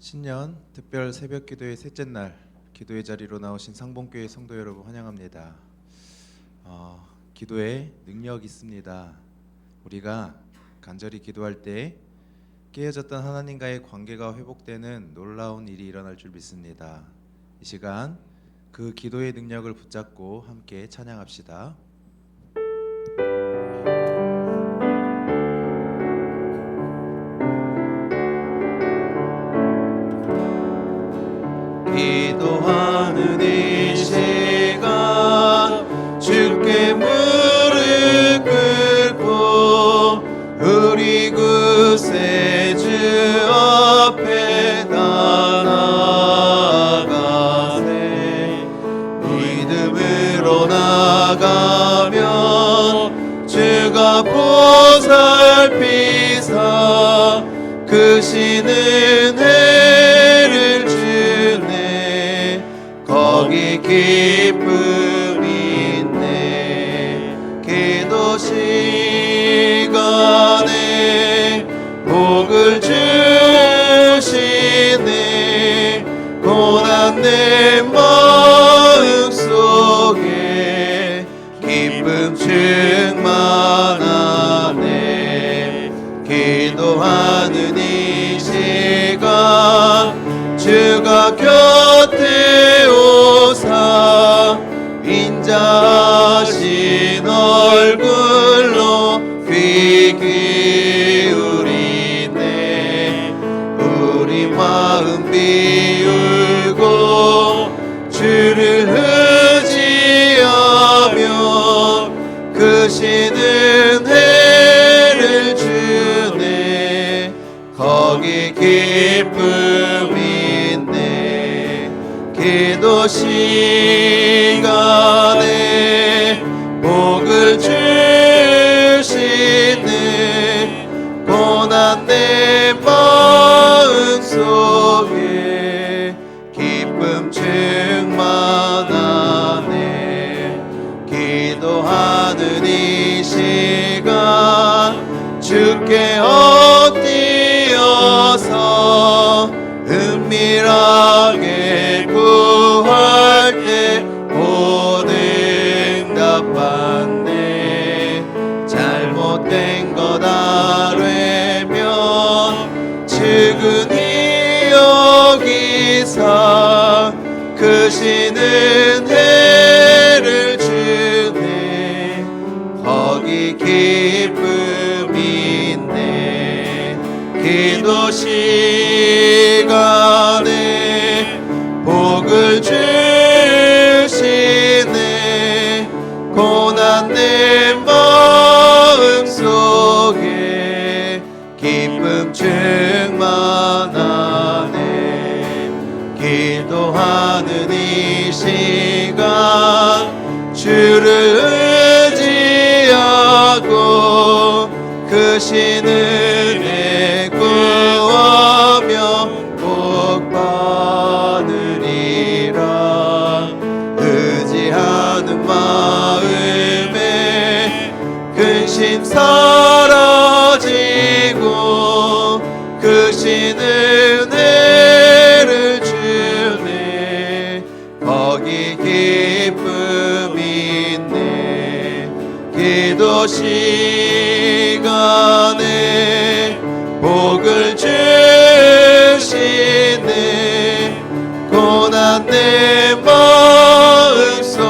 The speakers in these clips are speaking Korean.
신년 특별 새벽 기도의 셋째 날 기도의 자리로 나오신 상봉교회 성도 여러분 환영합니다. 기도에 능력이 있습니다. 우리가 간절히 기도할 때 깨어졌던 하나님과의 관계가 회복되는 놀라운 일이 일어날 줄 믿습니다. 이 시간 그 기도의 능력을 붙잡고 함께 찬양합시다. 기도하는 이 시간 주께 무릎 꿇고 우리 구세주 앞에 나아가세. 믿음으로 나가면 주가 보살피사 크신 은혜를 주네. 거기 기쁨이 있네. 기도 시간에 복을 주시네. 고난 내 마음속에 기쁨 충만하네. 기도하는 이 시간 주가 곁에 오사 인자하신 얼굴로 귀 기울이네. 우리 마음 비우고 주를 의지하며 크신 은혜를 주네. 거기 기쁨이 있네. 기도 시간에 복을 주시네. 고난 내 마음속에 기쁨 충만하네. 기도하는 이 시간 주께 엎드려서 은밀하게 구할 때 보응답받네. 잘못된 것 아뢰면 측은히 여기사 크신 은혜를 주네. 거기 기쁨이 있네. 기도 시간에 복을 주시네. 고난 내 마음속에 기쁨 충만하네. 기도하는 이 시간 주를 의지하고 크신 은혜 구하며 복 받으리라. 의지하는 마음에 근심 사라지고 크신 은혜를 주네. 거기 기쁨이 있네. 기도 시간에 복을 주시네. 고난 내 마음속에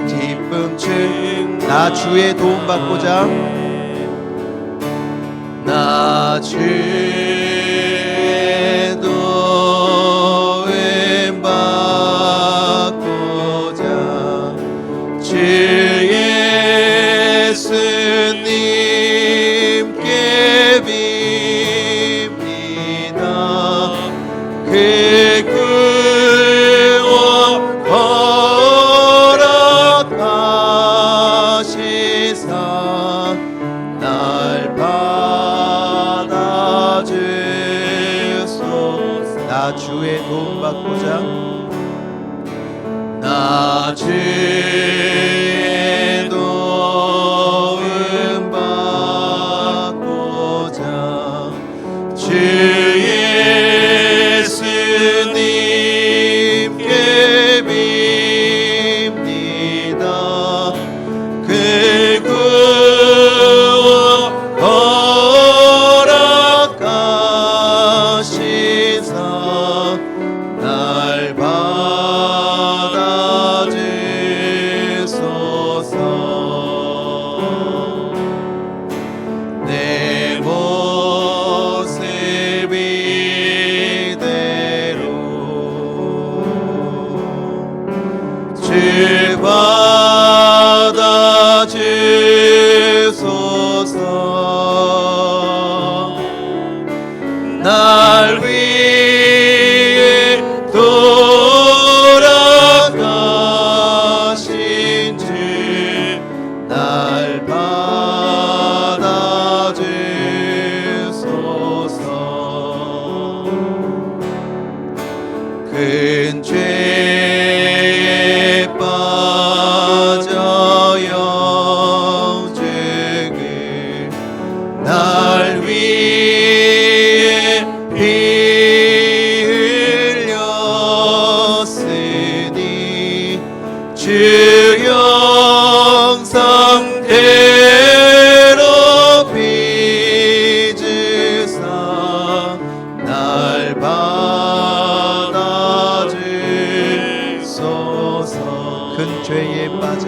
기쁨 나 주의 도움 받고자 나 주의 도움 받고자 주 예수님께 빕니다. 그 구원 허락하시사 날 받아주소서. 나 주의 도움 받고자 나 주의 도움 받고자 주의 날 위해 돌아가신 주 날 받아주소서. 큰 죄에 빠져 영생을 날 위해 피 흘렸으니 주 영상대로 빚으사 날 받아주소서. 큰 죄에 빠져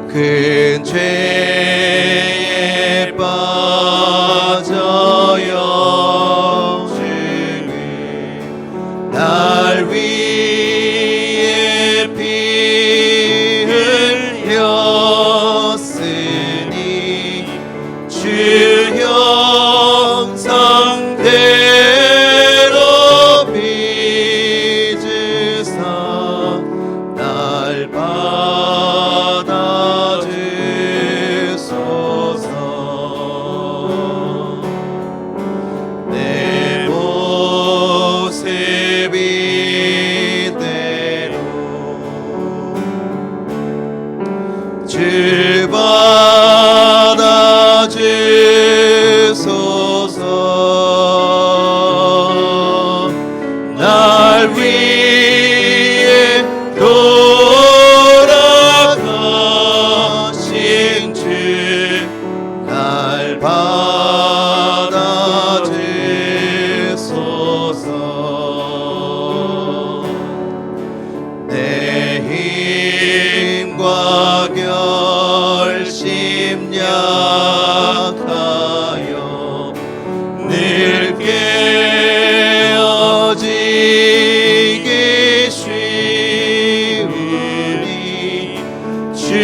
큰 죄에 빠져 영생을 날 위해 피 흘렸으니 주 형상대로 빚으사 날 받아주소서. 내 모습 이대로 주 받아주소서. 날 위해 돌아가신 주 날 받아주소서. 내 힘과 결심 약하여 늘 깨어지기 쉬우니 주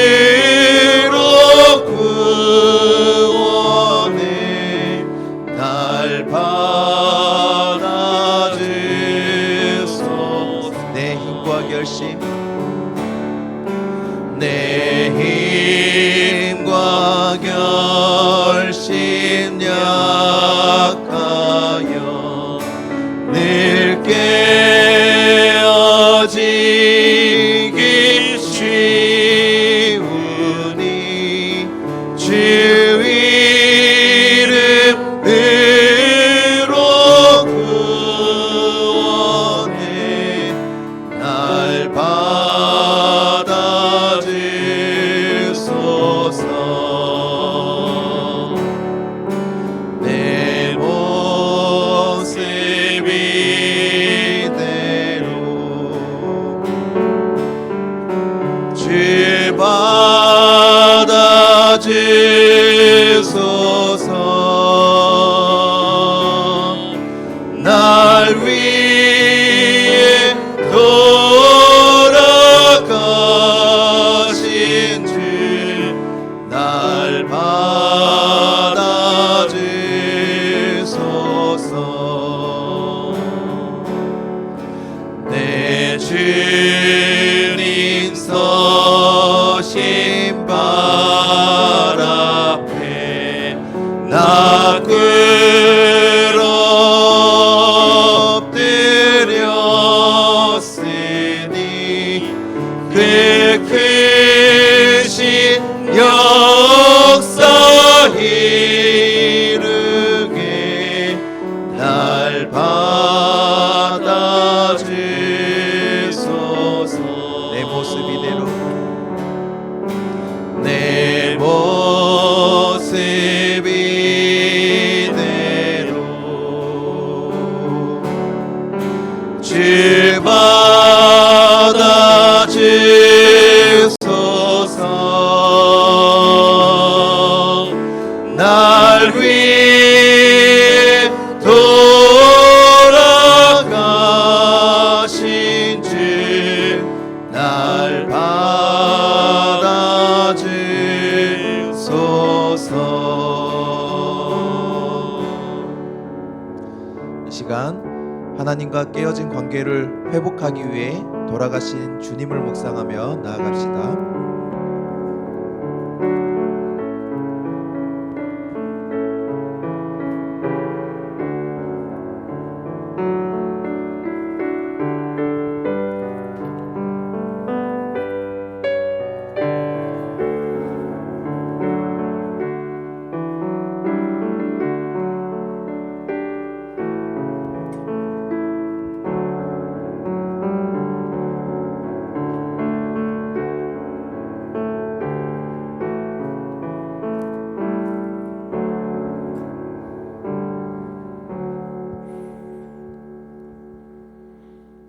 이름으로 구원해 날 받아주소서. 내 힘과 결심 내 힘과 결심 약하여 늘 깨어지기 쉬우니 주 이름으로 구원해 날 받아주소서. 하나님과 깨어진 관계를 회복하기 위해 돌아가신 주님을 묵상하며 나아갑시다.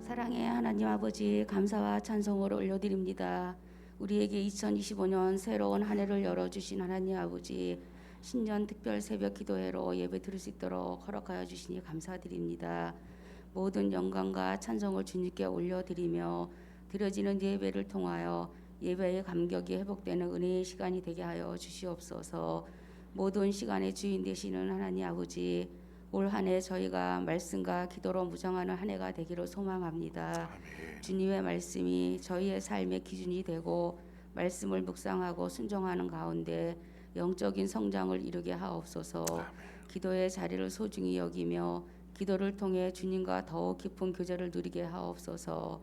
사랑의 하나님 아버지, 감사와 찬송을 올려드립니다. 우리에게 2025년 새로운 한 해를 열어주신 하나님 아버지, 신년 특별 새벽 기도회로 예배 드릴 수 있도록 허락하여 주시니 감사드립니다. 모든 영광과 찬송을 주님께 올려드리며 드려지는 예배를 통하여 예배의 감격이 회복되는 은혜의 시간이 되게 하여 주시옵소서. 모든 시간의 주인 되시는 하나님 아버지, 올 한 해 저희가 말씀과 기도로 무장하는 한 해가 되기를 소망합니다. 주님의 말씀이 저희의 삶의 기준이 되고 말씀을 묵상하고 순종하는 가운데 영적인 성장을 이루게 하옵소서. 기도의 자리를 소중히 여기며 기도를 통해 주님과 더욱 깊은 교제를 누리게 하옵소서.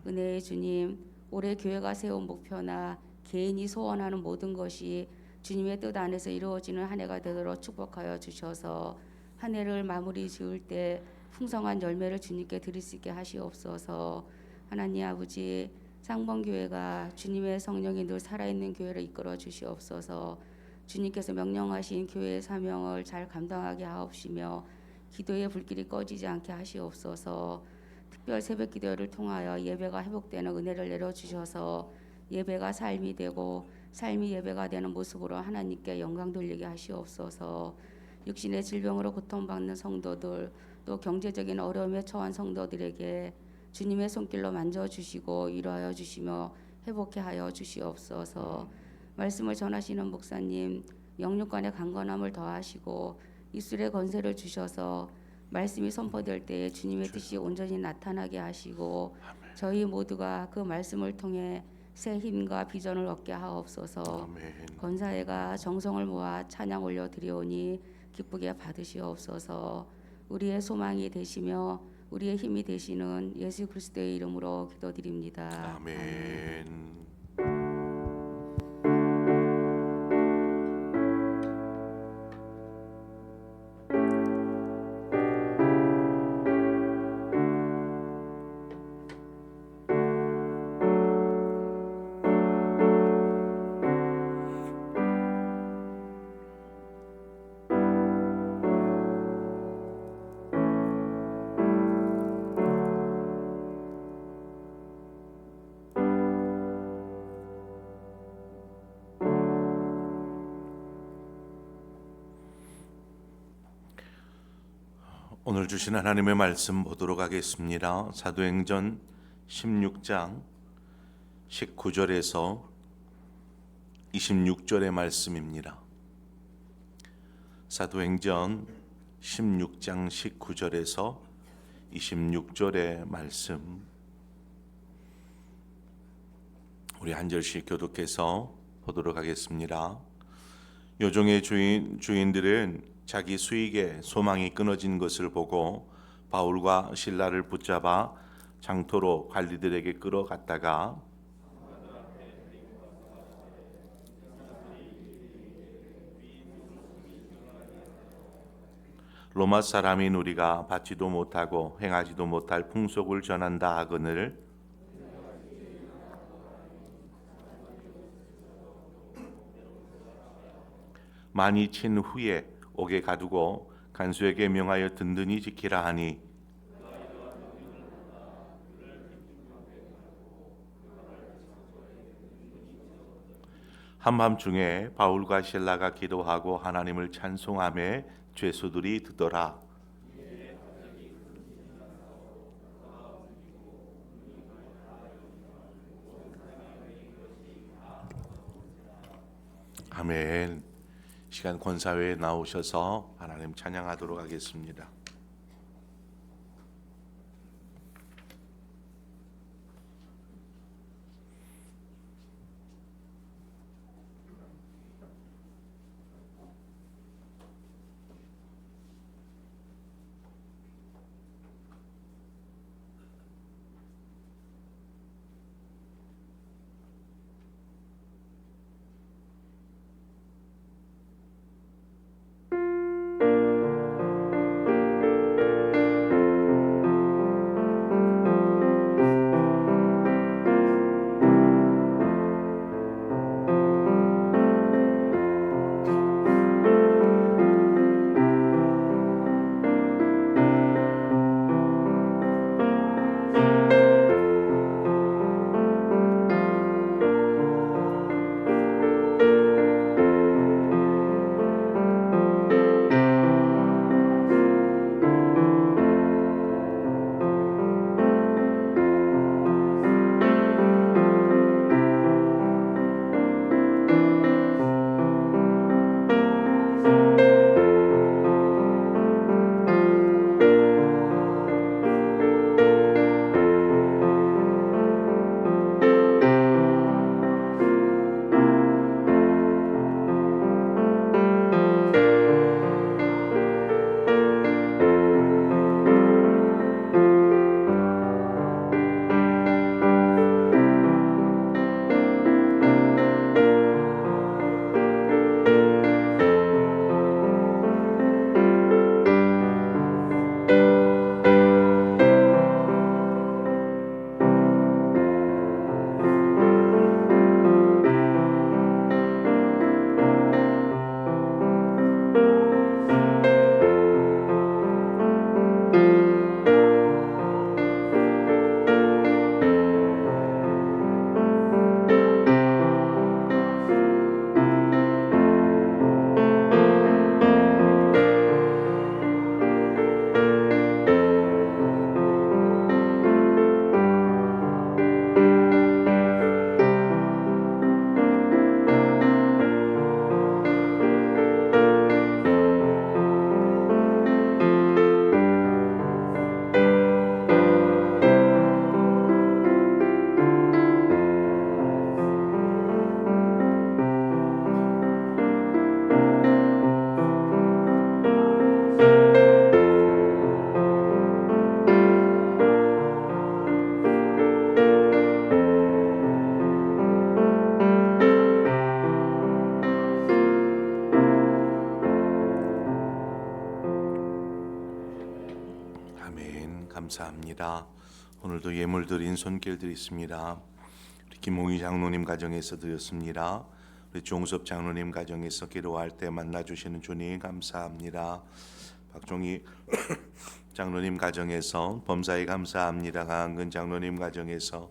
은혜의 주님, 올해 교회가 세운 목표나 개인이 소원하는 모든 것이 주님의 뜻 안에서 이루어지는 한 해가 되도록 축복하여 주셔서 한 해를 마무리 지을 때 풍성한 열매를 주님께 드릴 수 있게 하시옵소서. 하나님 아버지, 상봉교회가 주님의 성령이 늘 살아있는 교회를 이끌어 주시옵소서. 주님께서 명령하신 교회의 사명을 잘 감당하게 하옵시며 기도의 불길이 꺼지지 않게 하시옵소서. 특별 새벽 기도를 통하여 예배가 회복되는 은혜를 내려주셔서 예배가 삶이 되고 삶이 예배가 되는 모습으로 하나님께 영광 돌리게 하시옵소서. 육신의 질병으로 고통받는 성도들, 또 경제적인 어려움에 처한 성도들에게 주님의 손길로 만져주시고 위로하여 주시며 회복케 하여 주시옵소서. 말씀을 전하시는 목사님, 영육간의 강건함을 더하시고 입술의 건세를 주셔서 말씀이 선포될 때에 주님의 뜻이 온전히 나타나게 하시고 저희 모두가 그 말씀을 통해 새 힘과 비전을 얻게 하옵소서. 권사회가 정성을 모아 찬양 올려드리오니 기쁘게 받으시옵소서. 우리의 소망이 되시며 우리의 힘이 되시는 예수 그리스도의 이름으로 기도드립니다. 아멘. 오늘 주신 하나님의 말씀 보도록 하겠습니다. 사도행전 16장 19절에서 26절의 말씀입니다. 사도행전 16장 19절에서 26절의 말씀, 우리 한 절씩 교독해서 보도록 하겠습니다. 요종의 주인들은 자기 수익에 소망이 끊어진 것을 보고 바울과 실라를 붙잡아 장터로 관리들에게 끌어갔다가 로마 사람인 우리가 받지도 못하고 행하지도 못할 풍속을 전한다 하거늘 많이 친 후에 옥에 가두고 간수에게 명하여 든든히 지키라 하니 한밤중에 바울과 실라가 기도하고 하나님을 찬송하며 죄수들이 듣더라. 아멘. 시간 권사회에 나오셔서 하나님 찬양하도록 하겠습니다. 감사합니다. 오늘도 예물 드린 손길들이 있습니다. 우리 김홍희 장로님 가정에서 드렸습니다. 우리 종섭 장로님 가정에서 기도할 때 만나주시는 주님 감사합니다. 박종희 장로님 가정에서 범사에 감사합니다. 강한근 장로님 가정에서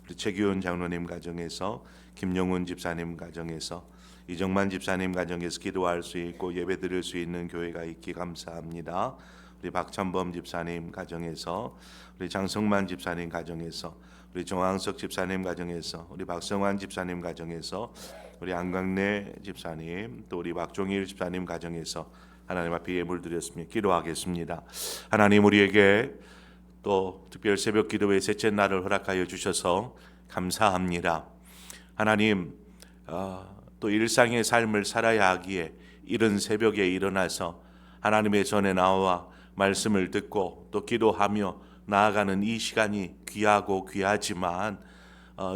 우리 최기훈 장로님 가정에서 김영훈 집사님 가정에서 이정만 집사님 가정에서 기도할 수 있고 예배 드릴 수 있는 교회가 있기 감사합니다. 우리 박찬범 집사님 가정에서 우리 장성만 집사님 가정에서 우리 정황석 집사님 가정에서 우리 박성환 집사님 가정에서 우리 안강래 집사님 또 우리 박종일 집사님 가정에서 하나님 앞에 예물 드렸습니다. 기도하겠습니다. 하나님 우리에게 또 특별 새벽 기도의 셋째 날을 허락하여 주셔서 감사합니다. 하나님 또 일상의 삶을 살아야 하기에 이른 새벽에 일어나서 하나님의 전에 나와 말씀을 듣고 또 기도하며 나아가는 이 시간이 귀하고 귀하지만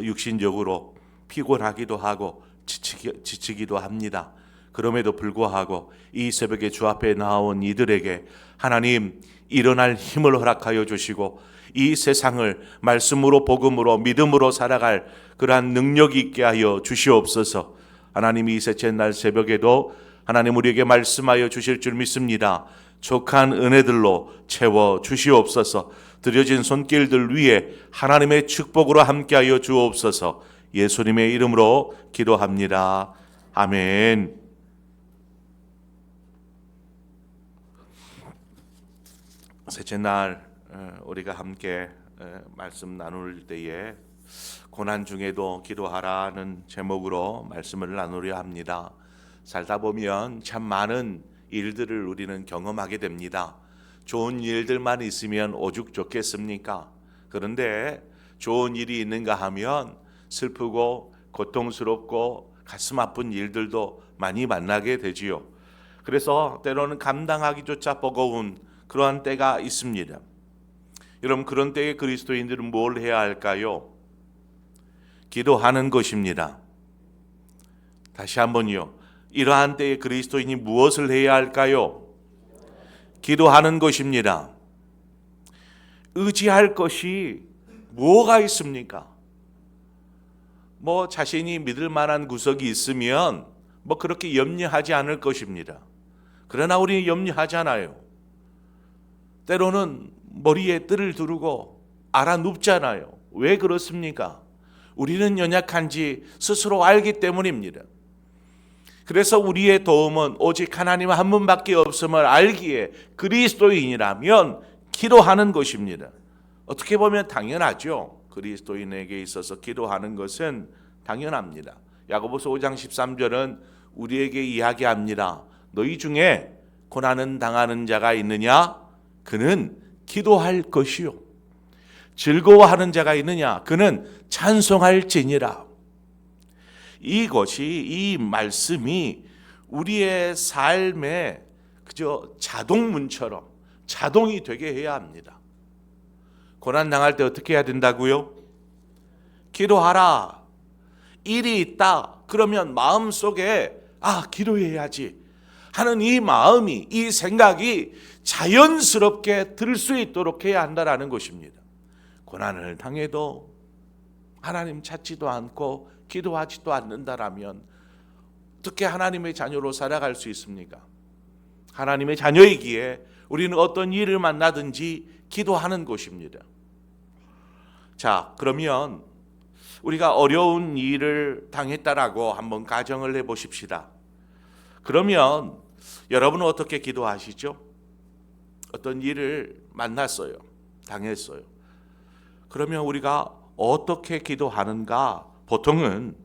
육신적으로 피곤하기도 하고 지치기도 합니다. 그럼에도 불구하고 이 새벽에 주 앞에 나온 이들에게 하나님 일어날 힘을 허락하여 주시고 이 세상을 말씀으로 복음으로 믿음으로 살아갈 그러한 능력이 있게 하여 주시옵소서. 하나님 이 셋째 날 새벽에도 하나님 우리에게 말씀하여 주실 줄 믿습니다. 족한 은혜들로 채워 주시옵소서. 드려진 손길들 위에 하나님의 축복으로 함께하여 주옵소서. 예수님의 이름으로 기도합니다. 아멘. 셋째 날 우리가 함께 말씀 나눌 때에 고난 중에도 기도하라는 제목으로 말씀을 나누려 합니다. 살다 보면 참 많은 일들을 우리는 경험하게 됩니다. 좋은 일들만 있으면 오죽 좋겠습니까? 그런데 좋은 일이 있는가 하면 슬프고 고통스럽고 가슴 아픈 일들도 많이 만나게 되지요. 그래서 때로는 감당하기조차 버거운 그러한 때가 있습니다. 여러분 그런 때에 그리스도인들은 뭘 해야 할까요? 기도하는 것입니다. 다시 한번요. 이러한 때에 그리스도인이 무엇을 해야 할까요? 기도하는 것입니다. 의지할 것이 뭐가 있습니까? 자신이 믿을 만한 구석이 있으면 그렇게 염려하지 않을 것입니다. 그러나 우리는 염려하잖아요. 때로는 머리에 뜰을 두르고 알아눕잖아요. 왜 그렇습니까? 우리는 연약한지 스스로 알기 때문입니다. 그래서 우리의 도움은 오직 하나님 한 분밖에 없음을 알기에 그리스도인이라면 기도하는 것입니다. 어떻게 보면 당연하죠. 그리스도인에게 있어서 기도하는 것은 당연합니다. 야고보서 5장 13절은 우리에게 이야기합니다. 너희 중에 고난은 당하는 자가 있느냐? 그는 기도할 것이요. 즐거워하는 자가 있느냐? 그는 찬송할지니라. 이 말씀이 우리의 삶에 그저 자동문처럼 자동이 되게 해야 합니다. 고난 당할 때 어떻게 해야 된다고요? 기도하라. 일이 있다. 그러면 마음속에 기도해야지 하는 이 마음이, 이 생각이 자연스럽게 들 수 있도록 해야 한다는 것입니다. 고난을 당해도 하나님 찾지도 않고 기도하지도 않는다라면 어떻게 하나님의 자녀로 살아갈 수 있습니까? 하나님의 자녀이기에 우리는 어떤 일을 만나든지 기도하는 것입니다. 자, 그러면 우리가 어려운 일을 당했다라고 한번 가정을 해보십시다. 그러면 여러분은 어떻게 기도하시죠? 어떤 일을 만났어요. 당했어요. 그러면 우리가 어떻게 기도하는가? 보통은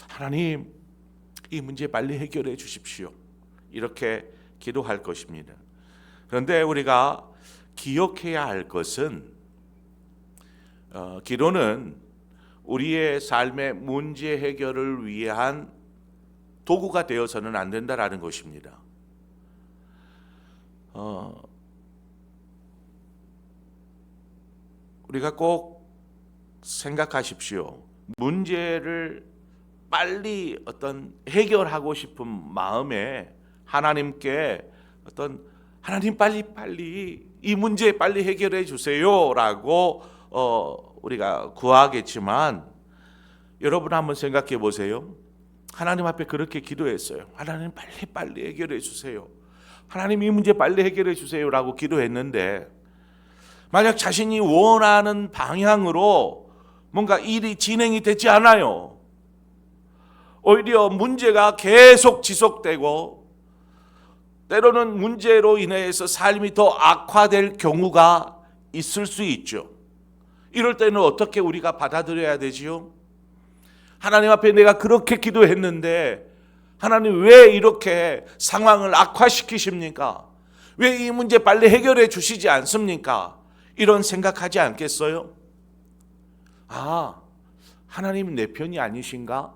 하나님 이 문제 빨리 해결해 주십시오. 이렇게 기도할 것입니다. 그런데 우리가 기억해야 할 것은 기도는 우리의 삶의 문제 해결을 위한 도구가 되어서는 안 된다라는 것입니다. 우리가 꼭 생각하십시오. 문제를 빨리 어떤 해결하고 싶은 마음에 하나님께 어떤 하나님 빨리 이 문제 빨리 해결해 주세요라고 우리가 구하겠지만 여러분 한번 생각해 보세요. 하나님 앞에 그렇게 기도했어요. 하나님 빨리 해결해 주세요. 하나님 이 문제 빨리 해결해 주세요라고 기도했는데 만약 자신이 원하는 방향으로 뭔가 일이 진행이 되지 않아요. 오히려 문제가 계속 지속되고 때로는 문제로 인해서 삶이 더 악화될 경우가 있을 수 있죠. 이럴 때는 어떻게 우리가 받아들여야 되지요? 하나님 앞에 내가 그렇게 기도했는데 하나님 왜 이렇게 상황을 악화시키십니까? 왜 이 문제 빨리 해결해 주시지 않습니까? 이런 생각하지 않겠어요? 하나님 내 편이 아니신가?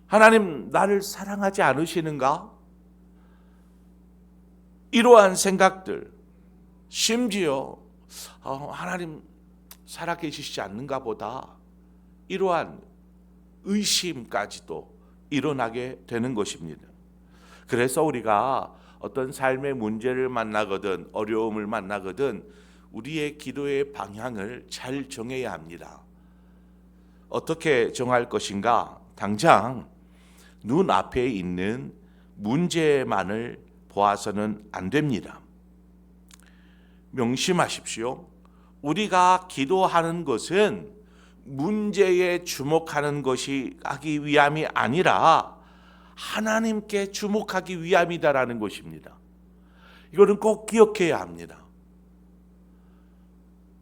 하나님 나를 사랑하지 않으시는가? 이러한 생각들, 심지어 하나님 살아계시지 않는가 보다, 이러한 의심까지도 일어나게 되는 것입니다. 그래서 우리가 어떤 삶의 문제를 만나거든 어려움을 만나거든 우리의 기도의 방향을 잘 정해야 합니다. 어떻게 정할 것인가? 당장 눈앞에 있는 문제만을 보아서는 안 됩니다. 명심하십시오. 우리가 기도하는 것은 문제에 주목하는 것이 하기 위함이 아니라 하나님께 주목하기 위함이다라는 것입니다. 이거는 꼭 기억해야 합니다.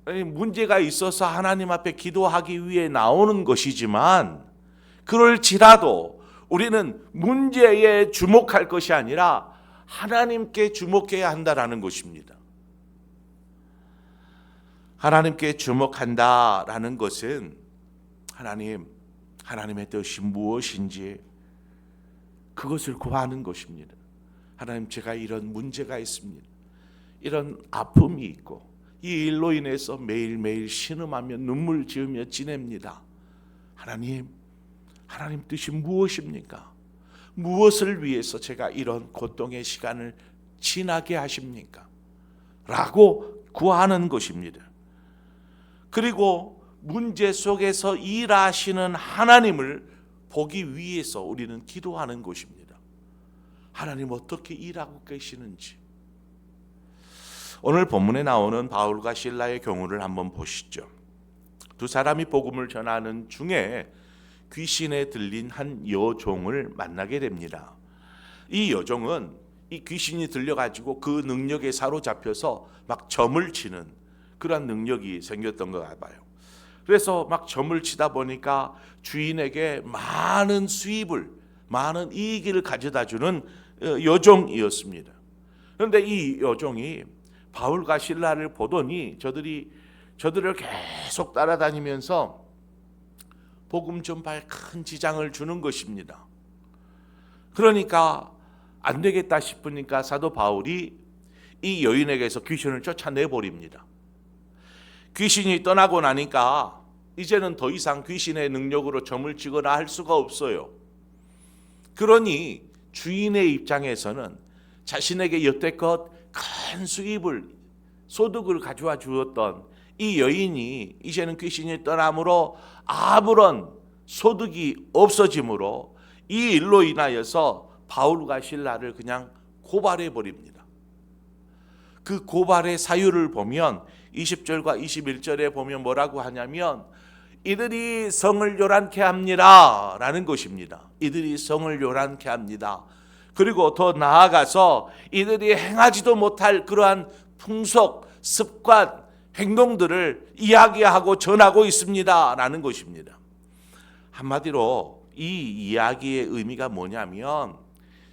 문제가 있어서 하나님 앞에 기도하기 위해 나오는 것이지만 그럴지라도 우리는 문제에 주목할 것이 아니라 하나님께 주목해야 한다라는 것입니다. 하나님께 주목한다라는 것은 하나님의 뜻이 무엇인지 그것을 구하는 것입니다. 하나님, 제가 이런 문제가 있습니다. 이런 아픔이 있고 이 일로 인해서 매일매일 신음하며 눈물 지으며 지냅니다. 하나님 뜻이 무엇입니까? 무엇을 위해서 제가 이런 고통의 시간을 지나게 하십니까? 라고 구하는 것입니다. 그리고 문제 속에서 일하시는 하나님을 보기 위해서 우리는 기도하는 것입니다. 하나님 어떻게 일하고 계시는지. 오늘 본문에 나오는 바울과 실라의 경우를 한번 보시죠. 두 사람이 복음을 전하는 중에 귀신에 들린 한 여종을 만나게 됩니다. 이 여종은 이 귀신이 들려가지고 그 능력에 사로잡혀서 막 점을 치는 그런 능력이 생겼던 것 같아요. 그래서 막 점을 치다 보니까 주인에게 많은 수입을, 많은 이익을 가져다주는 여종이었습니다. 그런데 이 여종이 바울과 실라를 보더니 저들을 계속 따라다니면서 복음 전파에 큰 지장을 주는 것입니다. 그러니까 안 되겠다 싶으니까 사도 바울이 이 여인에게서 귀신을 쫓아내버립니다. 귀신이 떠나고 나니까 이제는 더 이상 귀신의 능력으로 점을 치거나 할 수가 없어요. 그러니 주인의 입장에서는 자신에게 여태껏 큰 수입을, 소득을 가져와 주었던 이 여인이 이제는 귀신이 떠남으로 아무런 소득이 없어지므로 이 일로 인하여서 바울과 실라를 그냥 고발해 버립니다. 그 고발의 사유를 보면 20절과 21절에 보면 뭐라고 하냐면 이들이 성을 요란케 합니다 라는 것입니다. 이들이 성을 요란케 합니다. 그리고 더 나아가서 이들이 행하지도 못할 그러한 풍속, 습관, 행동들을 이야기하고 전하고 있습니다 라는 것입니다. 한마디로 이 이야기의 의미가 뭐냐면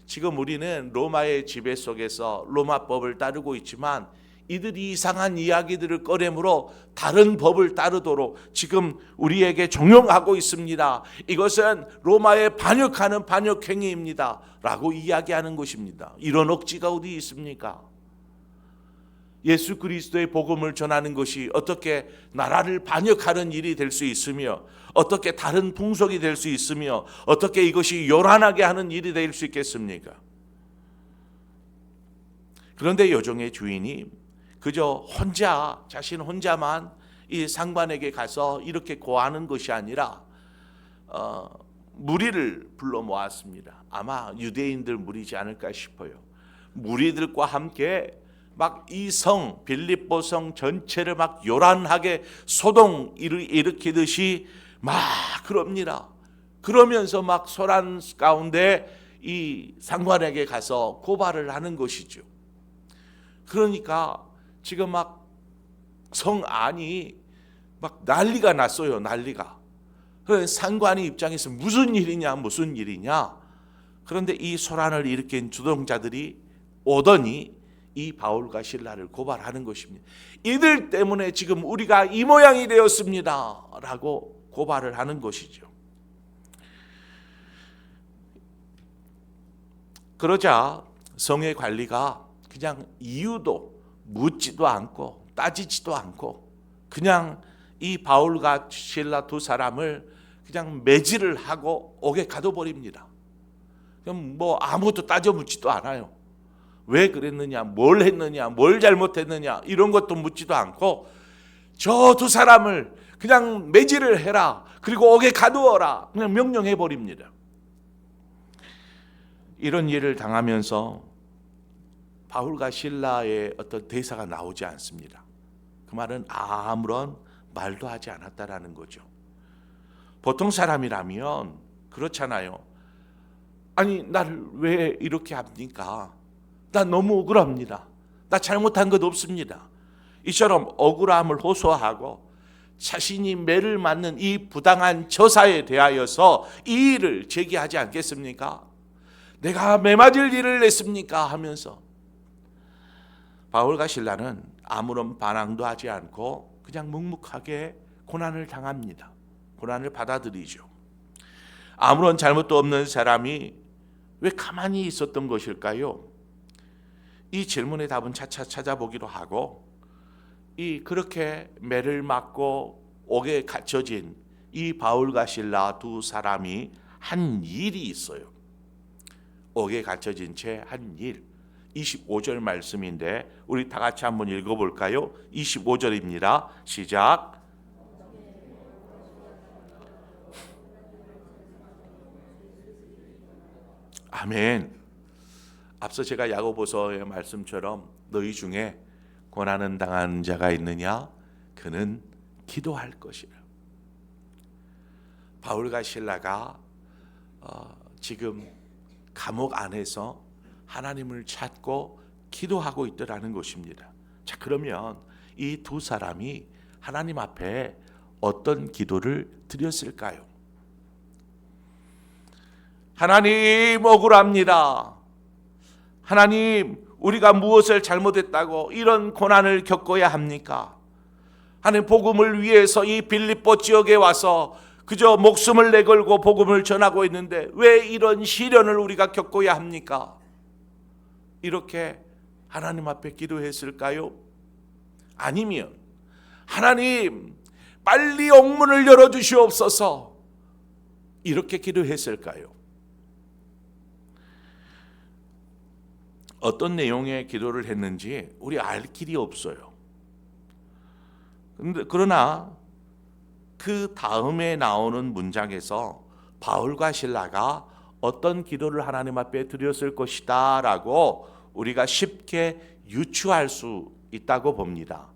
지금 우리는 로마의 지배 속에서 로마법을 따르고 있지만 이들이 이상한 이야기들을 꺼내므로 다른 법을 따르도록 지금 우리에게 종용하고 있습니다. 이것은 로마에 반역하는 반역행위입니다 라고 이야기하는 것입니다. 이런 억지가 어디 있습니까? 예수 그리스도의 복음을 전하는 것이 어떻게 나라를 반역하는 일이 될 수 있으며 어떻게 다른 풍속이 될 수 있으며 어떻게 이것이 요란하게 하는 일이 될 수 있겠습니까? 그런데 요종의 주인이 그저 자신 혼자만 이 상관에게 가서 이렇게 고하는 것이 아니라 무리를 불러 모았습니다. 아마 유대인들 무리지 않을까 싶어요. 무리들과 함께 막 이 성 빌립보 성 전체를 막 요란하게 소동 일으키듯이 막 그럽니다. 그러면서 막 소란 가운데 이 상관에게 가서 고발을 하는 것이죠. 그러니까 지금 막 성 안이 막 난리가 났어요. 난리가. 그래서 상관의 입장에서 무슨 일이냐. 그런데 이 소란을 일으킨 주동자들이 오더니 이 바울과 실라를 고발하는 것입니다. 이들 때문에 지금 우리가 이 모양이 되었습니다 라고 고발을 하는 것이죠. 그러자 성의 관리가 그냥 이유도 묻지도 않고 따지지도 않고 그냥 이 바울과 실라 두 사람을 그냥 매질을 하고 옥에 가둬버립니다. 그럼 뭐 아무것도 따져 묻지도 않아요. 왜 그랬느냐, 뭘 했느냐, 뭘 잘못했느냐 이런 것도 묻지도 않고 저 두 사람을 그냥 매질을 해라, 그리고 옥에 가두어라, 그냥 명령해 버립니다. 이런 일을 당하면서 바울과 실라의 어떤 대사가 나오지 않습니다. 그 말은 아무런 말도 하지 않았다라는 거죠. 보통 사람이라면 그렇잖아요. 아니 나를 왜 이렇게 합니까? 나 너무 억울합니다. 나 잘못한 것 없습니다. 이처럼 억울함을 호소하고 자신이 매를 맞는 이 부당한 저사에 대하여서 이 일을 제기하지 않겠습니까? 내가 매맞을 일을 했습니까? 하면서 바울과 실라는 아무런 반항도 하지 않고 그냥 묵묵하게 고난을 당합니다. 고난을 받아들이죠. 아무런 잘못도 없는 사람이 왜 가만히 있었던 것일까요? 이 질문의 답은 차차 찾아보기로 하고 그렇게 매를 맞고 옥에 갇혀진 이 바울과 실라 두 사람이 한 일이 있어요. 옥에 갇혀진 채 한 일. 25절 말씀인데 우리 다 같이 한번 읽어볼까요? 25절입니다. 시작. 아멘. 앞서 제가 야고보서의 말씀처럼 너희 중에 고난을 당한 자가 있느냐? 그는 기도할 것이라. 바울과 실라가 지금 감옥 안에서 하나님을 찾고 기도하고 있더라는 것입니다. 자, 그러면 이 두 사람이 하나님 앞에 어떤 기도를 드렸을까요? 하나님 억울합니다. 하나님 우리가 무엇을 잘못했다고 이런 고난을 겪어야 합니까? 하나님 복음을 위해서 이 빌립보 지역에 와서 그저 목숨을 내걸고 복음을 전하고 있는데 왜 이런 시련을 우리가 겪어야 합니까? 이렇게 하나님 앞에 기도했을까요? 아니면 하나님 빨리 옥문을 열어주시옵소서 이렇게 기도했을까요? 어떤 내용의 기도를 했는지 우리 알 길이 없어요. 그러나 그 다음에 나오는 문장에서 바울과 실라가 어떤 기도를 하나님 앞에 드렸을 것이다 라고 우리가 쉽게 유추할 수 있다고 봅니다.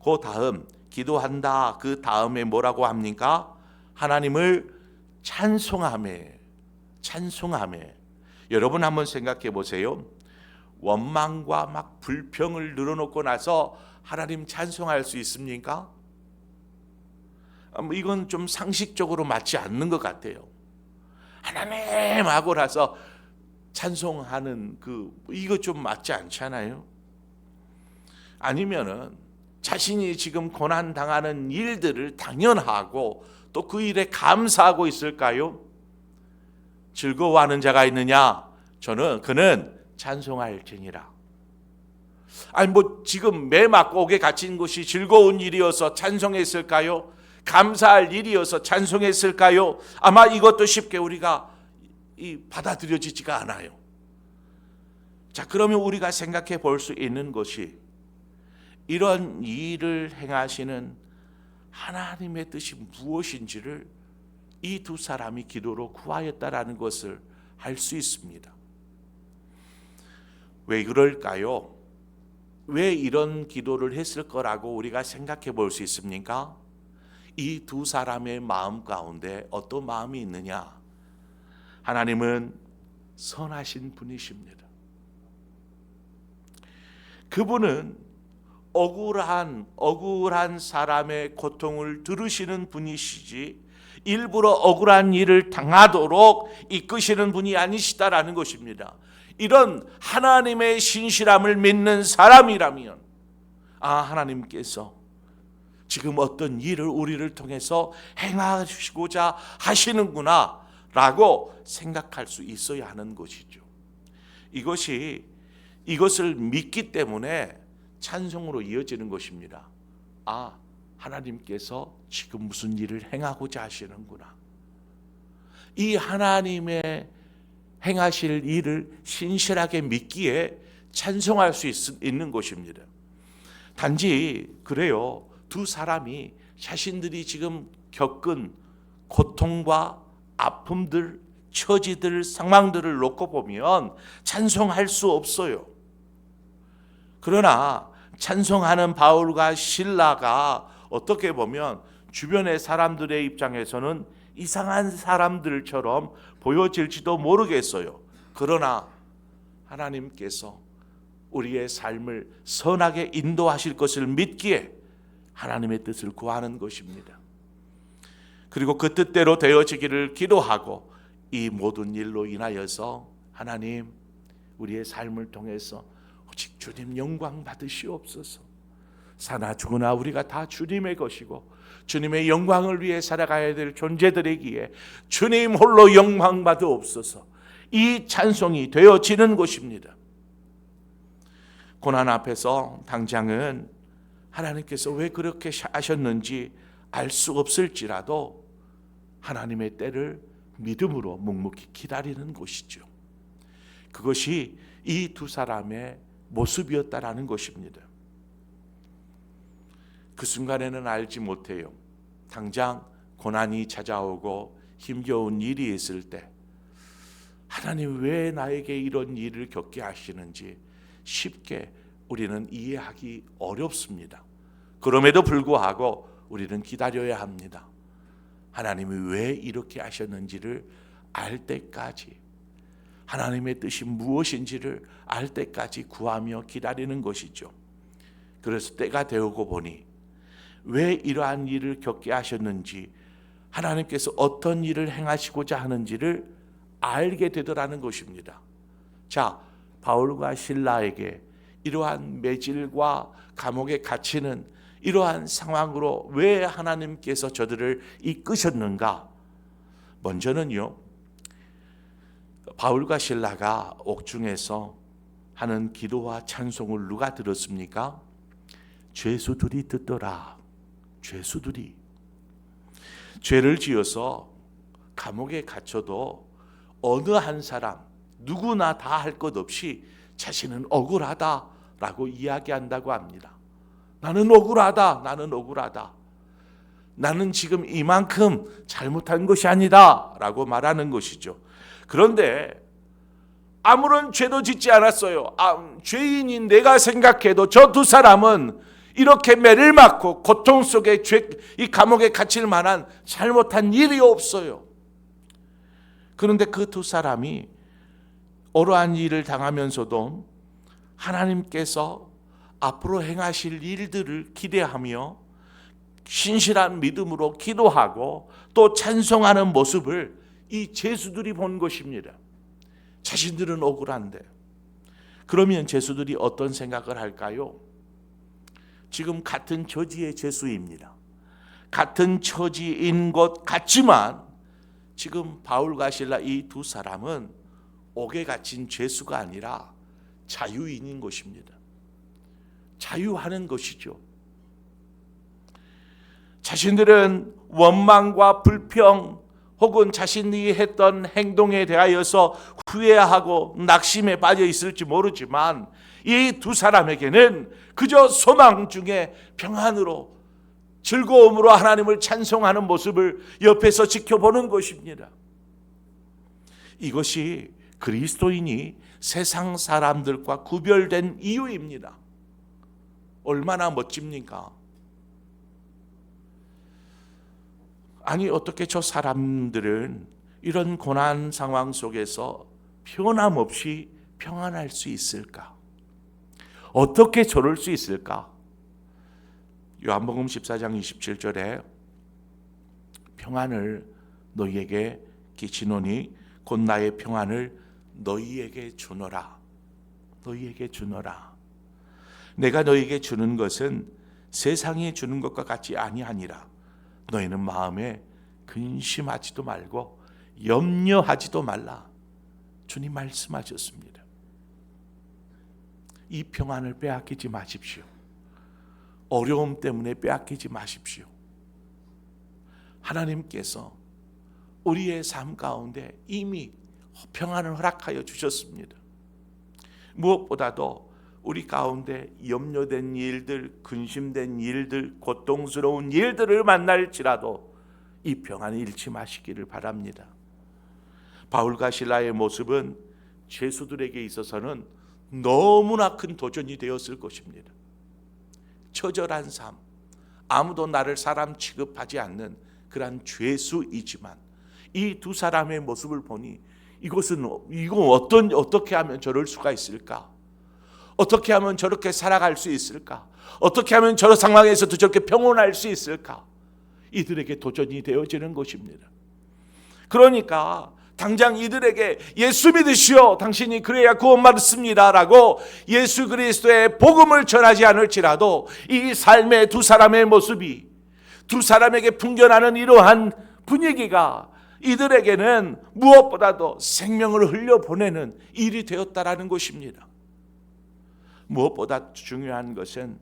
그 다음 기도한다 그 다음에 뭐라고 합니까? 하나님을 찬송하며. 여러분 한번 생각해 보세요. 원망과 막 불평을 늘어놓고 나서 하나님 찬송할 수 있습니까? 이건 좀 상식적으로 맞지 않는 것 같아요. 하나님 하고 나서 찬송하는 이거 좀 맞지 않잖아요. 아니면은 자신이 지금 고난 당하는 일들을 당연하고 또 그 일에 감사하고 있을까요? 즐거워하는 자가 있느냐? 그는 찬송할지니라. 아니 지금 매 맞고 옥에 갇힌 것이 즐거운 일이어서 찬송했을까요? 감사할 일이어서 찬송했을까요? 아마 이것도 쉽게 우리가 받아들여지지가 않아요. 자, 그러면 우리가 생각해 볼 수 있는 것이 이런 일을 행하시는 하나님의 뜻이 무엇인지를 이 두 사람이 기도로 구하였다라는 것을 알 수 있습니다. 왜 그럴까요? 왜 이런 기도를 했을 거라고 우리가 생각해 볼 수 있습니까? 이 두 사람의 마음 가운데 어떤 마음이 있느냐? 하나님은 선하신 분이십니다. 그분은 억울한 사람의 고통을 들으시는 분이시지 일부러 억울한 일을 당하도록 이끄시는 분이 아니시다라는 것입니다. 이런 하나님의 신실함을 믿는 사람이라면 하나님께서 지금 어떤 일을 우리를 통해서 행하시고자 하시는구나 라고 생각할 수 있어야 하는 것이죠. 이것을 믿기 때문에 찬송으로 이어지는 것입니다. 하나님께서 지금 무슨 일을 행하고자 하시는구나. 이 하나님의 행하실 일을 신실하게 믿기에 찬송할 수 있는 것입니다. 단지 그래요. 두 사람이 자신들이 지금 겪은 고통과 아픔들, 처지들, 상황들을 놓고 보면 찬송할 수 없어요. 그러나 찬송하는 바울과 실라가 어떻게 보면 주변의 사람들의 입장에서는 이상한 사람들처럼 보여질지도 모르겠어요. 그러나 하나님께서 우리의 삶을 선하게 인도하실 것을 믿기에 하나님의 뜻을 구하는 것입니다. 그리고 그 뜻대로 되어지기를 기도하고 이 모든 일로 인하여서 하나님 우리의 삶을 통해서 오직 주님 영광 받으시옵소서. 사나 죽으나 우리가 다 주님의 것이고 주님의 영광을 위해 살아가야 될 존재들이기에 주님 홀로 영광 받으옵소서. 이 찬송이 되어지는 것입니다. 고난 앞에서 당장은 하나님께서 왜 그렇게 하셨는지 알 수 없을지라도 하나님의 때를 믿음으로 묵묵히 기다리는 것이죠. 그것이 이 두 사람의 모습이었다라는 것입니다. 그 순간에는 알지 못해요. 당장 고난이 찾아오고 힘겨운 일이 있을 때 하나님 왜 나에게 이런 일을 겪게 하시는지 쉽게 우리는 이해하기 어렵습니다. 그럼에도 불구하고 우리는 기다려야 합니다. 하나님이 왜 이렇게 하셨는지를 알 때까지, 하나님의 뜻이 무엇인지를 알 때까지 구하며 기다리는 것이죠. 그래서 때가 되오고 보니 왜 이러한 일을 겪게 하셨는지, 하나님께서 어떤 일을 행하시고자 하는지를 알게 되더라는 것입니다. 자, 바울과 실라에게 이러한 매질과 감옥에 갇히는 이러한 상황으로 왜 하나님께서 저들을 이끄셨는가? 먼저는요, 바울과 실라가 옥중에서 하는 기도와 찬송을 누가 들었습니까? 죄수들이 듣더라. 죄수들이. 죄를 지어서 감옥에 갇혀도 어느 한 사람 누구나 다 할 것 없이 자신은 억울하다라고 이야기한다고 합니다. 나는 억울하다. 나는 억울하다. 나는 지금 이만큼 잘못한 것이 아니다 라고 말하는 것이죠. 그런데 아무런 죄도 짓지 않았어요. 죄인인 내가 생각해도 저 두 사람은 이렇게 매를 맞고 고통 속에 이 감옥에 갇힐 만한 잘못한 일이 없어요. 그런데 그 두 사람이 어떠한 일을 당하면서도 하나님께서 앞으로 행하실 일들을 기대하며 신실한 믿음으로 기도하고 또 찬송하는 모습을 이 죄수들이 본 것입니다. 자신들은 억울한데. 그러면 죄수들이 어떤 생각을 할까요? 지금 같은 처지의 죄수입니다. 같은 처지인 것 같지만 지금 바울과 실라 이 두 사람은 옥에 갇힌 죄수가 아니라 자유인인 것입니다. 자유하는 것이죠. 자신들은 원망과 불평, 혹은 자신이 했던 행동에 대하여서 후회하고 낙심에 빠져 있을지 모르지만 이 두 사람에게는 그저 소망 중에 평안으로 즐거움으로 하나님을 찬송하는 모습을 옆에서 지켜보는 것입니다. 이것이 그리스도인이 세상 사람들과 구별된 이유입니다. 얼마나 멋집니까? 아니 어떻게 저 사람들은 이런 고난 상황 속에서 변함없이 평안할 수 있을까? 어떻게 저럴 수 있을까? 요한복음 14장 27절에 평안을 너희에게 끼치노니 곧 나의 평안을 너희에게 주노라. 너희에게 주노라. 내가 너희에게 주는 것은 세상이 주는 것과 같이 아니하니라. 너희는 마음에 근심하지도 말고 염려하지도 말라. 주님 말씀하셨습니다. 이 평안을 빼앗기지 마십시오. 어려움 때문에 빼앗기지 마십시오. 하나님께서 우리의 삶 가운데 이미 평안을 허락하여 주셨습니다. 무엇보다도 우리 가운데 염려된 일들, 근심된 일들, 고통스러운 일들을 만날지라도 이 평안을 잃지 마시기를 바랍니다. 바울과 실라의 모습은 죄수들에게 있어서는 너무나 큰 도전이 되었을 것입니다. 처절한 삶, 아무도 나를 사람 취급하지 않는 그러한 죄수이지만 이 두 사람의 모습을 보니 이거 어떻게 하면 저럴 수가 있을까? 어떻게 하면 저렇게 살아갈 수 있을까? 어떻게 하면 저런 상황에서도 저렇게 평온할 수 있을까? 이들에게 도전이 되어지는 것입니다. 그러니까 당장 이들에게 예수 믿으시오, 당신이 그래야 구원받습니다 라고 예수 그리스도의 복음을 전하지 않을지라도 이 삶의 두 사람의 모습이, 두 사람에게 풍겨나는 이러한 분위기가 이들에게는 무엇보다도 생명을 흘려보내는 일이 되었다라는 것입니다. 무엇보다 중요한 것은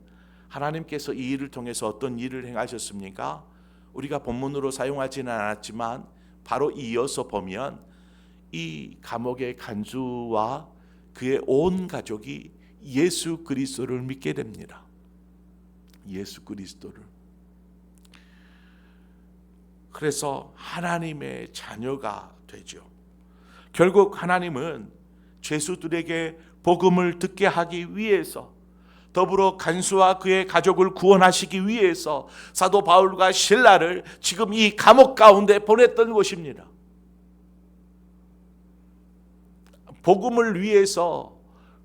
하나님께서 이 일을 통해서 어떤 일을 행하셨습니까? 우리가 본문으로 사용하지는 않았지만 바로 이어서 보면 이 감옥의 간수와 그의 온 가족이 예수 그리스도를 믿게 됩니다. 예수 그리스도를. 그래서 하나님의 자녀가 되죠. 결국 하나님은 죄수들에게 복음을 듣게 하기 위해서, 더불어 간수와 그의 가족을 구원하시기 위해서 사도 바울과 실라를 지금 이 감옥 가운데 보냈던 것입니다. 복음을 위해서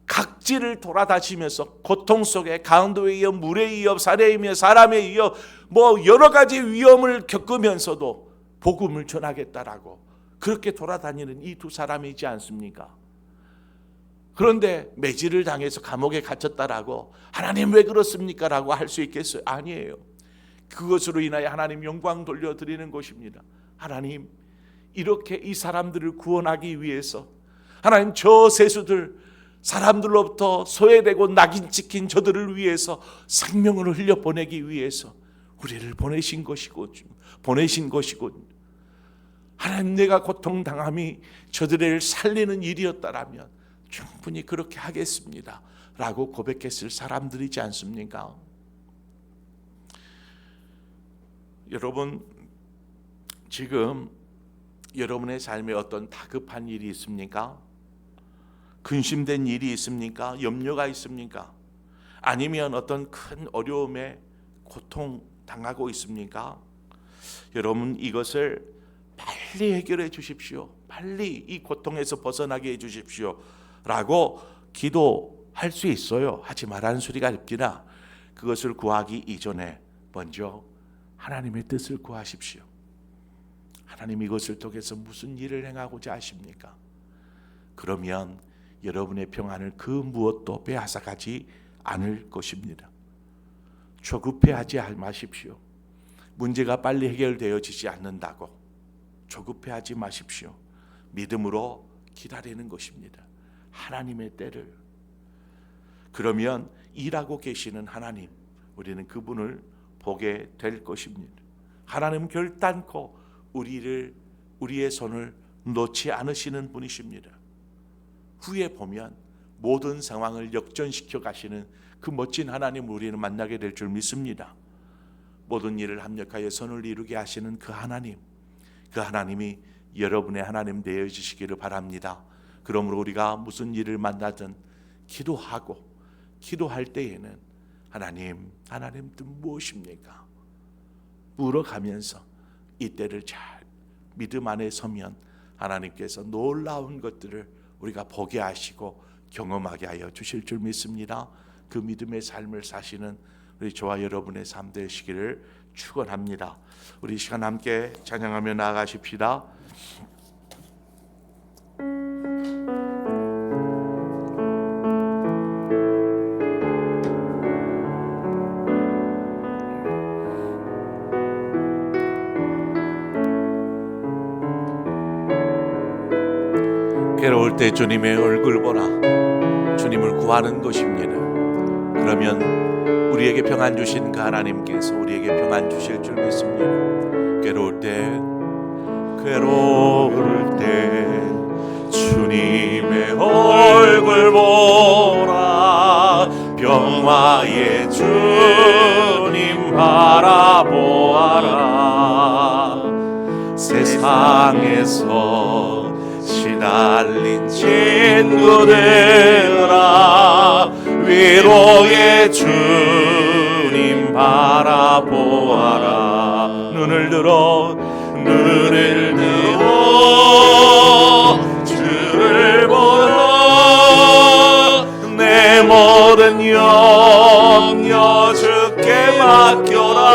각지를 돌아다니면서 고통 속에 강도에 이어 물에 이어 살에 이어 사람에 이어 여러 가지 위험을 겪으면서도 복음을 전하겠다라고 그렇게 돌아다니는 이 두 사람이지 않습니까? 그런데 매질을 당해서 감옥에 갇혔다라고 하나님 왜 그렇습니까? 라고 할 수 있겠어요? 아니에요. 그것으로 인하여 하나님 영광 돌려드리는 것입니다. 하나님, 이렇게 이 사람들을 구원하기 위해서 하나님 저 세수들, 사람들로부터 소외되고 낙인 찍힌 저들을 위해서 생명을 흘려보내기 위해서 우리를 보내신 것이고 하나님, 내가 고통당함이 저들을 살리는 일이었다라면 충분히 그렇게 하겠습니다 라고 고백했을 사람들이지 않습니까? 여러분, 지금 여러분의 삶에 어떤 다급한 일이 있습니까? 근심된 일이 있습니까? 염려가 있습니까? 아니면 어떤 큰 어려움에 고통 당하고 있습니까? 여러분, 이것을 빨리 해결해 주십시오. 빨리 이 고통에서 벗어나게 해 주십시오 라고 기도할 수 있어요. 하지 말라는 소리가 아닙니다. 그것을 구하기 이전에 먼저 하나님의 뜻을 구하십시오. 하나님, 이것을 통해서 무슨 일을 행하고자 하십니까? 그러면 여러분의 평안을 그 무엇도 빼앗아가지 않을 것입니다. 조급해하지 마십시오. 문제가 빨리 해결되어지지 않는다고 조급해하지 마십시오. 믿음으로 기다리는 것입니다. 하나님의 때를. 그러면 일하고 계시는 하나님, 우리는 그분을 보게 될 것입니다. 하나님 결단코 우리를 우리의 손을 놓지 않으시는 분이십니다. 후에 보면 모든 상황을 역전시켜 가시는 그 멋진 하나님을 우리는 만나게 될 줄 믿습니다. 모든 일을 합력하여 선을 이루게 하시는 그 하나님, 그 하나님이 여러분의 하나님 되어주시기를 바랍니다. 그러므로 우리가 무슨 일을 만나든 기도할 때에는 하나님 뜻 무엇입니까? 물어가면서 이때를 잘 믿음 안에 서면 하나님께서 놀라운 것들을 우리가 보게 하시고 경험하게 하여 주실 줄 믿습니다. 그 믿음의 삶을 사시는 우리 저와 여러분의 삶 되시기를 축원합니다. 우리 이 시간 함께 찬양하며 나아가십시다. 괴로울 때 주님의 얼굴 보라. 주님을 구하는 것입니다. 그러면 우리에게 평안 주신 그 하나님께서 우리에게 평안 주실 줄 믿습니다. 괴로울 때 주님의 얼굴 보라. 병화의 주님 바라보아라. 세상에서 시달린 친구들아, 위로의 주님 바라보아라. 눈을 들어 주를 보라. 내 모든 염려 주께 맡겨라.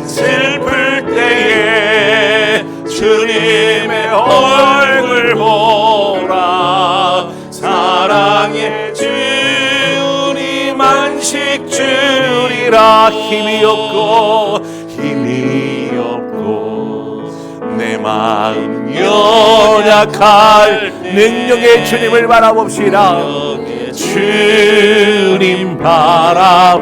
슬플 때에 주님의 얼굴 보라. 사랑의 주님 안식 주리라. 힘이 없고 내 마음 연약할 능력의 주님을 바라봅시다. 주님 바라보아라.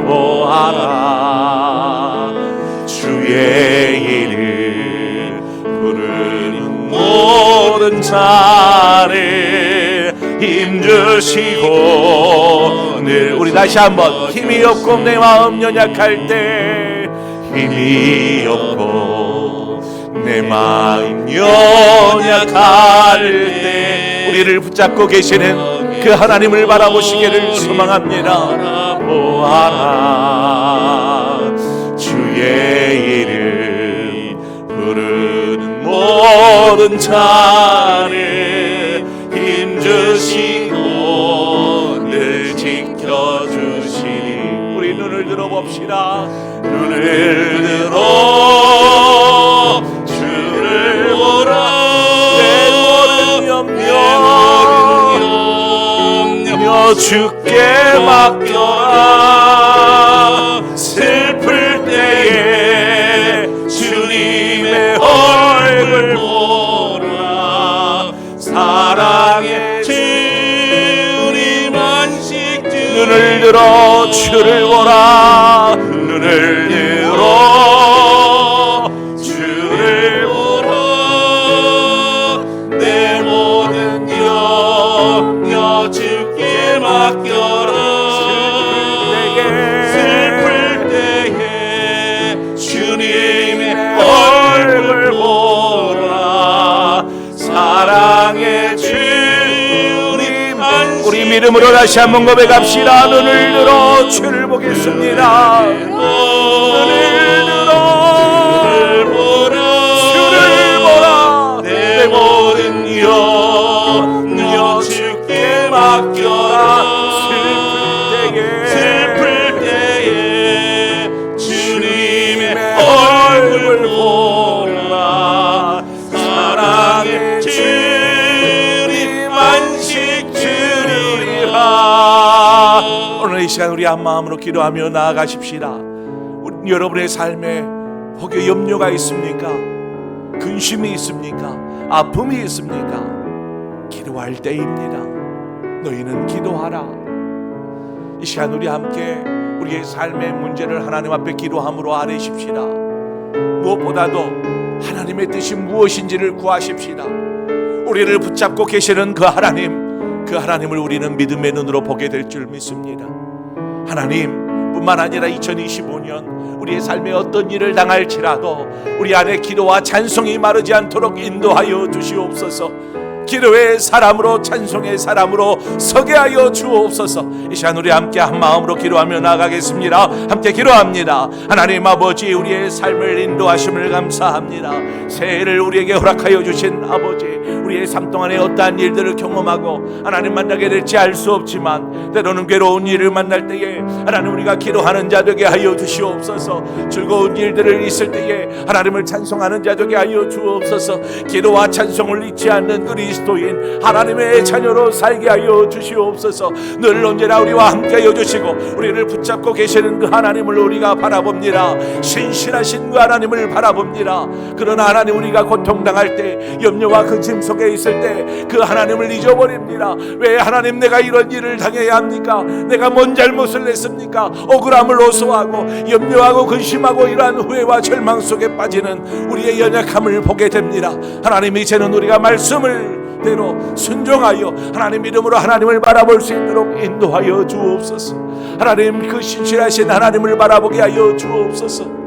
주의 이름 부르는 모든 자를 힘주시고 늘 우리 다시 한번 힘이 없고 내 마음 연약할 때 힘이 없고 내 마음 연약할 때 우리를 붙잡고 계시는 그 하나님을 바라보시기를 소망합니다. 보아라. 주의 이름 부르는 모든 자를 힘주시고 늘 지켜주시니 우리 눈을 들어봅시다. 눈을 들어 주를 보라. 내 모든 염려 주께 맡겨라. 슬플 때에 주님의 얼굴 보라. 사랑의 주님 안식 주 눈을 들어 주를 보라. 눈을 들어 주를 보라. 내 모든 염려 주께 맡겨라. 슬플 때에 주님의 얼굴 보라. 사랑의 주님 안식 우리 믿음으로 다시 한번 고백합시다. 눈을 들어 주를 보겠습니다. 눈을 들어 주를 보라. 내 모든 염려 주께 맡겨라. 슬플 때에 주님의 얼굴 보라. 사랑의 주님 안식 주리라. 오늘 이 시간 우리 한 마음으로 기도하며 나아가십시다. 여러분의 삶에 혹여 염려가 있습니까? 근심이 있습니까? 아픔이 있습니까? 기도할 때입니다. 너희는 기도하라. 이 시간 우리 함께 우리의 삶의 문제를 하나님 앞에 기도함으로 아뢰십시다. 무엇보다도 하나님의 뜻이 무엇인지를 구하십시다. 우리를 붙잡고 계시는 그 하나님을 우리는 믿음의 눈으로 보게 될 줄 믿습니다. 하나님뿐만 아니라 2025년 우리의 삶에 어떤 일을 당할지라도 우리 안에 기도와 찬송이 마르지 않도록 인도하여 주시옵소서. 기도의 사람으로, 찬송의 사람으로 서게 하여 주옵소서. 이 시간 우리 함께 한 마음으로 기도하며 나아가겠습니다. 함께 기도합니다. 하나님 아버지, 우리의 삶을 인도하심을 감사합니다. 새해를 우리에게 허락하여 주신 아버지, 우리의 삶 동안에 어떠한 일들을 경험하고 하나님 만나게 될지 알 수 없지만 때로는 괴로운 일을 만날 때에 하나님 우리가 기도하는 자 되게 하여 주시옵소서. 즐거운 일들을 있을 때에 하나님을 찬송하는 자 되게 하여 주옵소서. 기도와 찬송을 잊지 않는 그리스도인 하나님의 자녀로 살게 하여 주시옵소서. 늘 언제나 우리와 함께 하여 주시고 우리를 붙잡고 계시는 그 하나님을 우리가 바라봅니다. 신실하신 그 하나님을 바라봅니다. 그러나 하나님, 우리가 고통당할 때, 염려와 근심 속에 있을 때 그 하나님을 잊어버립니다. 왜 하나님, 내가 이런 일을 당해야 합니까? 내가 뭔 잘못을 했습니까? 억울함을 호소하고 염려하고 근심하고 이러한 후회와 절망 속에 빠지는 우리의 연약함을 보게 됩니다. 하나님, 이제는 우리가 말씀을 대로 순종하여 하나님 이름으로 하나님을 바라볼 수 있도록 인도하여 주옵소서. 하나님, 그 신실하신 하나님을 바라보게 하여 주옵소서.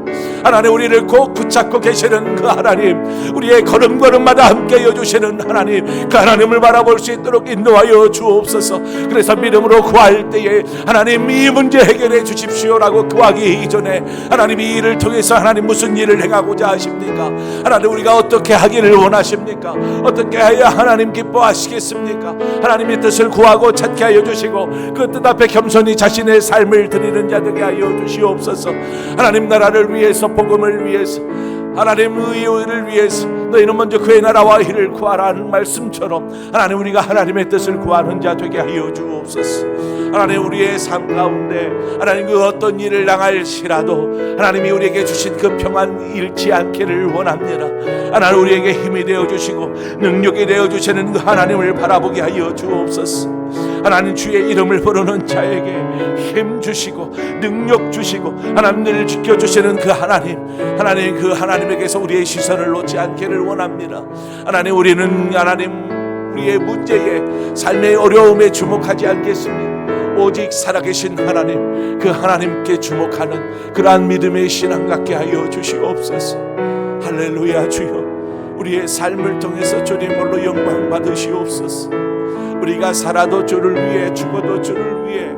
하나님, 우리를 꼭 붙잡고 계시는 그 하나님, 우리의 걸음걸음마다 함께 해주시는 하나님, 그 하나님을 바라볼 수 있도록 인도하여 주옵소서. 그래서 믿음으로 구할 때에 하나님, 이 문제 해결해 주십시오라고 구하기 이전에 하나님, 이 일을 통해서 하나님 무슨 일을 행하고자 하십니까? 하나님, 우리가 어떻게 하기를 원하십니까? 어떻게 해야 하나님 기뻐하시겠습니까? 하나님의 뜻을 구하고 찾게 하여 주시고 그 뜻 앞에 겸손히 자신의 삶을 드리는 자 되게 하여 주시옵소서. 하나님, 나라를 위해서, 복음을 위해서, 하나님 의를 위해서 너희는 먼저 그의 나라와 의를 구하라는 말씀처럼 하나님, 우리가 하나님의 뜻을 구하는 자 되게 하여 주옵소서. 하나님, 우리의 삶 가운데 하나님 그 어떤 일을 당할지라도 하나님이 우리에게 주신 그 평안 잃지 않기를 원합니다. 하나님, 우리에게 힘이 되어 주시고 능력이 되어 주시는 그 하나님을 바라보게 하여 주옵소서. 하나님, 주의 이름을 부르는 자에게 힘 주시고 능력 주시고 하나님 늘 지켜주시는 그 하나님, 하나님 그 하나님에게서 우리의 시선을 놓지 않기를 원합니다. 하나님, 우리는 하나님 우리의 문제에, 삶의 어려움에 주목하지 않겠습니다. 오직 살아계신 하나님, 그 하나님께 주목하는 그러한 믿음의 신앙 갖게 하여 주시옵소서. 할렐루야. 주여, 우리의 삶을 통해서 주님으로 영광 받으시옵소서. 우리가 살아도 주를 위해, 죽어도 주를 위해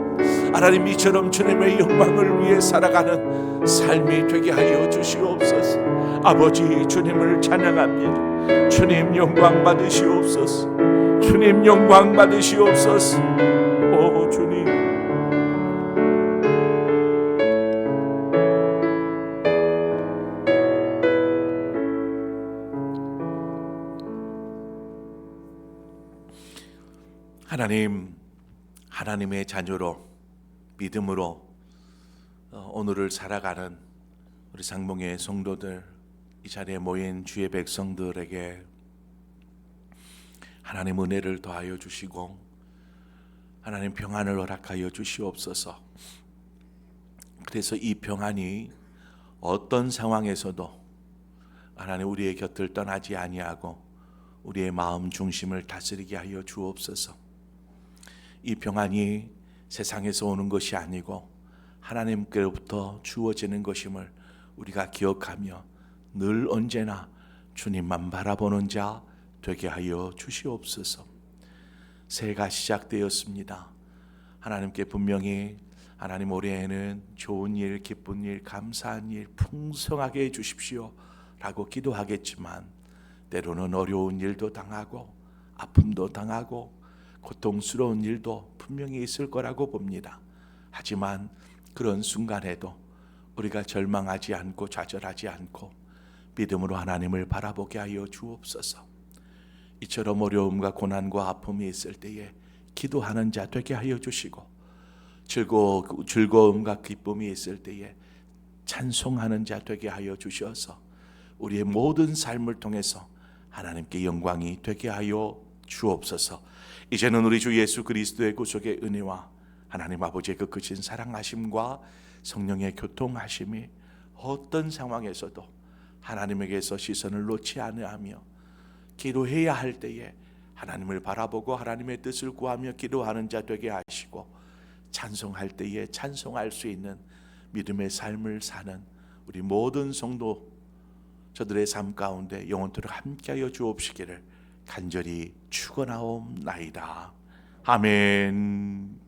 하나님, 이처럼 주님의 영광을 위해 살아가는 삶이 되게 하여 주시옵소서. 아버지, 주님을 찬양합니다. 주님 영광 받으시옵소서. 주님 영광 받으시옵소서. 오 주님, 하나님의 자녀로 믿음으로 오늘을 살아가는 우리 상봉의 성도들, 이 자리에 모인 주의 백성들에게 하나님 은혜를 더하여 주시고 하나님 평안을 허락하여 주시옵소서. 그래서 이 평안이 어떤 상황에서도 하나님 우리의 곁을 떠나지 아니하고 우리의 마음 중심을 다스리게 하여 주옵소서. 이 평안이 세상에서 오는 것이 아니고 하나님께로부터 주어지는 것임을 우리가 기억하며 늘 언제나 주님만 바라보는 자 되게 하여 주시옵소서. 새해가 시작되었습니다. 하나님께 분명히 하나님, 올해에는 좋은 일, 기쁜 일, 감사한 일 풍성하게 해주십시오 라고 기도하겠지만 때로는 어려운 일도 당하고 아픔도 당하고 고통스러운 일도 분명히 있을 거라고 봅니다. 하지만 그런 순간에도 우리가 절망하지 않고 좌절하지 않고 믿음으로 하나님을 바라보게 하여 주옵소서. 이처럼 어려움과 고난과 아픔이 있을 때에 기도하는 자 되게 하여 주시고 즐거움과 기쁨이 있을 때에 찬송하는 자 되게 하여 주셔서 우리의 모든 삶을 통해서 하나님께 영광이 되게 하여 주옵소서. 이제는 우리 주 예수 그리스도의 구속의 은혜와 하나님 아버지의 그 크신 사랑하심과 성령의 교통하심이 어떤 상황에서도 하나님에게서 시선을 놓지 않으며 기도해야 할 때에 하나님을 바라보고 하나님의 뜻을 구하며 기도하는 자 되게 하시고, 찬송할 때에 찬송할 수 있는 믿음의 삶을 사는 우리 모든 성도 저들의 삶 가운데 영원토록 함께하여 주옵시기를 간절히 축원하옵나이다. 아멘.